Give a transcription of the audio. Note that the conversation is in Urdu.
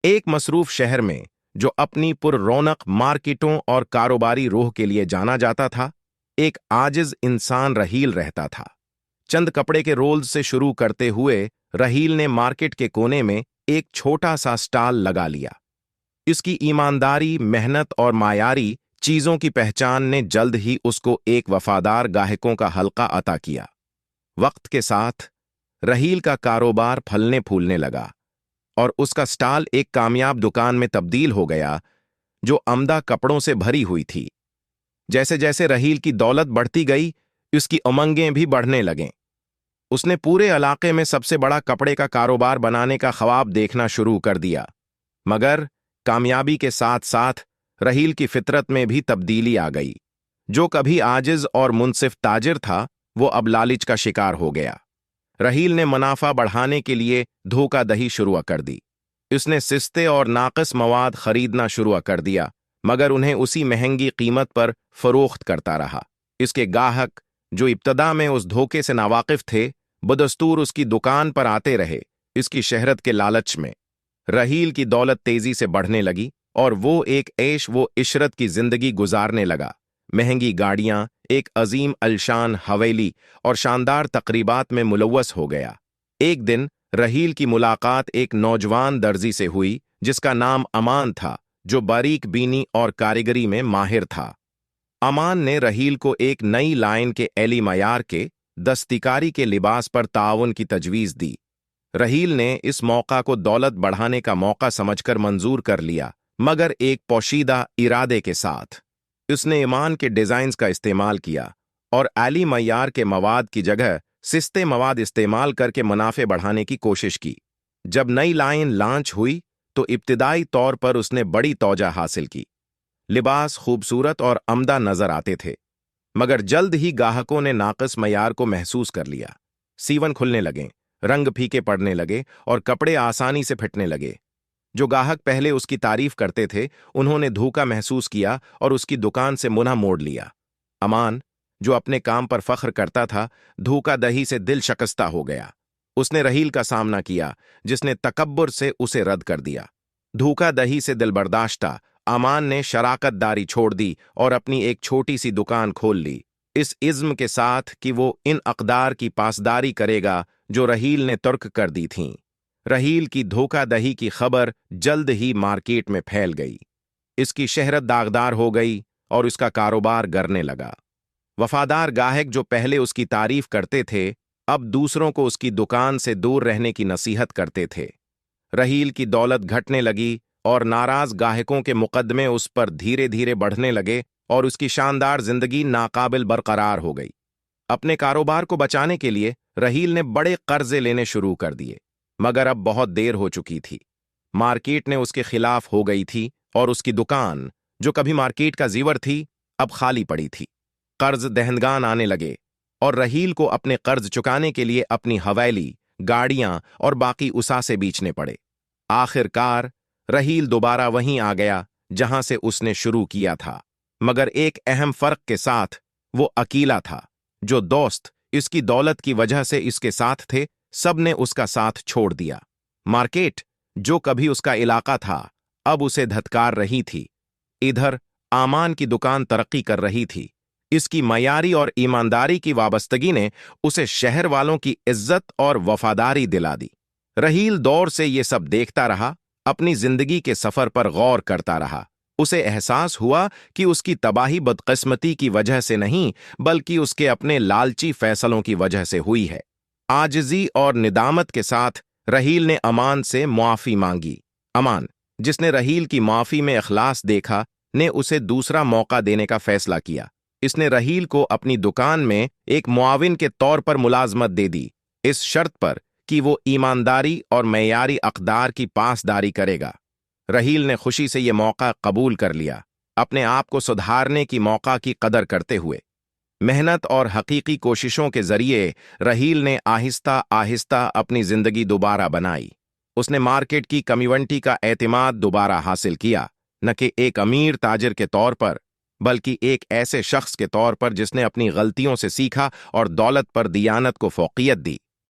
ایک مصروف شہر میں جو اپنی پر رونق مارکیٹوں اور کاروباری روح کے لیے جانا جاتا تھا، ایک عاجز انسان رحیل رہتا تھا۔ چند کپڑے کے رولز سے شروع کرتے ہوئے رحیل نے مارکیٹ کے کونے میں ایک چھوٹا سا سٹال لگا لیا۔ اس کی ایمانداری، محنت اور معیاری چیزوں کی پہچان نے جلد ہی اس کو ایک وفادار گاہکوں کا حلقہ عطا کیا۔ وقت کے ساتھ رحیل کا کاروبار پھلنے پھولنے لگا اور اس کا سٹال ایک کامیاب دکان میں تبدیل ہو گیا جو عمدہ کپڑوں سے بھری ہوئی تھی۔ جیسے جیسے رحیل کی دولت بڑھتی گئی، اس کی امنگیں بھی بڑھنے لگیں۔ اس نے پورے علاقے میں سب سے بڑا کپڑے کا کاروبار بنانے کا خواب دیکھنا شروع کر دیا، مگر کامیابی کے ساتھ ساتھ رحیل کی فطرت میں بھی تبدیلی آ گئی۔ جو کبھی عاجز اور منصف تاجر تھا، وہ اب لالچ کا شکار ہو گیا۔ رحیل نے منافع بڑھانے کے لیے دھوکہ دہی شروع کر دی۔ اس نے سستے اور ناقص مواد خریدنا شروع کر دیا، مگر انہیں اسی مہنگی قیمت پر فروخت کرتا رہا۔ اس کے گاہک، جو ابتدا میں اس دھوکے سے ناواقف تھے، بدستور اس کی دکان پر آتے رہے۔ اس کی شہرت کے لالچ میں رحیل کی دولت تیزی سے بڑھنے لگی اور وہ ایک عیش و عشرت کی زندگی گزارنے لگا۔ مہنگی گاڑیاں، ایک عظیم الشان حویلی اور شاندار تقریبات میں ملوث ہو گیا۔ ایک دن رحیل کی ملاقات ایک نوجوان درزی سے ہوئی جس کا نام امان تھا، جو باریک بینی اور کاریگری میں ماہر تھا۔ امان نے رحیل کو ایک نئی لائن کے اعلی معیار کے دستکاری کے لباس پر تعاون کی تجویز دی۔ رحیل نے اس موقع کو دولت بڑھانے کا موقع سمجھ کر منظور کر لیا، مگر ایک پوشیدہ ارادے کے ساتھ۔ اس نے امان کے ڈیزائنز کا استعمال کیا اور اعلی معیار کے مواد کی جگہ سستے مواد استعمال کر کے منافع بڑھانے کی کوشش کی۔ جب نئی لائن لانچ ہوئی تو ابتدائی طور پر اس نے بڑی توجہ حاصل کی۔ لباس خوبصورت اور عمدہ نظر آتے تھے، مگر جلد ہی گاہکوں نے ناقص معیار کو محسوس کر لیا۔ سیون کھلنے لگے، رنگ پھیکے پڑنے لگے اور کپڑے آسانی سے پھٹنے لگے۔ جو گاہک پہلے اس کی تعریف کرتے تھے، انہوں نے دھوکہ محسوس کیا اور اس کی دکان سے منہ موڑ لیا۔ امان، جو اپنے کام پر فخر کرتا تھا، دھوکہ دہی سے دل شکستہ ہو گیا۔ اس نے رحیل کا سامنا کیا، جس نے تکبر سے اسے رد کر دیا۔ دھوکہ دہی سے دل برداشتہ امان نے شراکت داری چھوڑ دی اور اپنی ایک چھوٹی سی دکان کھول لی، اس عزم کے ساتھ کہ وہ ان اقدار کی پاسداری کرے گا جو رحیل نے ترک کر دی تھیں۔ رحیل کی دھوکہ دہی کی خبر جلد ہی مارکیٹ میں پھیل گئی۔ اس کی شہرت داغدار ہو گئی اور اس کا کاروبار گرنے لگا۔ وفادار گاہک جو پہلے اس کی تعریف کرتے تھے، اب دوسروں کو اس کی دکان سے دور رہنے کی نصیحت کرتے تھے۔ رحیل کی دولت گھٹنے لگی اور ناراض گاہکوں کے مقدمے اس پر دھیرے دھیرے بڑھنے لگے اور اس کی شاندار زندگی ناقابل برقرار ہو گئی۔ اپنے کاروبار کو بچانے کے لیے رحیل نے بڑے قرضے لینے شروع کر دیے، مگر اب بہت دیر ہو چکی تھی۔ مارکیٹ نے اس کے خلاف ہو گئی تھی اور اس کی دکان، جو کبھی مارکیٹ کا زیور تھی، اب خالی پڑی تھی۔ قرض دہندگان آنے لگے اور رحیل کو اپنے قرض چکانے کے لیے اپنی حویلی، گاڑیاں اور باقی اثاثے بیچنے پڑے۔ آخر کار رحیل دوبارہ وہیں آ گیا جہاں سے اس نے شروع کیا تھا، مگر ایک اہم فرق کے ساتھ۔ وہ اکیلا تھا۔ جو دوست اس کی دولت کی وجہ سے اس کے ساتھ تھے، سب نے اس کا ساتھ چھوڑ دیا۔ مارکیٹ، جو کبھی اس کا علاقہ تھا، اب اسے دھتکار رہی تھی۔ ادھر امان کی دکان ترقی کر رہی تھی۔ اس کی معیاری اور ایمانداری کی وابستگی نے اسے شہر والوں کی عزت اور وفاداری دلا دی۔ رحیل دور سے یہ سب دیکھتا رہا، اپنی زندگی کے سفر پر غور کرتا رہا۔ اسے احساس ہوا کہ اس کی تباہی بدقسمتی کی وجہ سے نہیں، بلکہ اس کے اپنے لالچی فیصلوں کی وجہ سے ہوئی ہے۔ عاجزی اور ندامت کے ساتھ رحیل نے امان سے معافی مانگی۔ امان، جس نے رحیل کی معافی میں اخلاص دیکھا، نے اسے دوسرا موقع دینے کا فیصلہ کیا۔ اس نے رحیل کو اپنی دکان میں ایک معاون کے طور پر ملازمت دے دی، اس شرط پر کہ وہ ایمانداری اور معیاری اقدار کی پاسداری کرے گا۔ رحیل نے خوشی سے یہ موقع قبول کر لیا، اپنے آپ کو سدھارنے کی موقع کی قدر کرتے ہوئے۔ محنت اور حقیقی کوششوں کے ذریعے رحیل نے آہستہ آہستہ اپنی زندگی دوبارہ بنائی۔ اس نے مارکیٹ کی کمیونٹی کا اعتماد دوبارہ حاصل کیا، نہ کہ ایک امیر تاجر کے طور پر، بلکہ ایک ایسے شخص کے طور پر جس نے اپنی غلطیوں سے سیکھا اور دولت پر دیانت کو فوقیت دی۔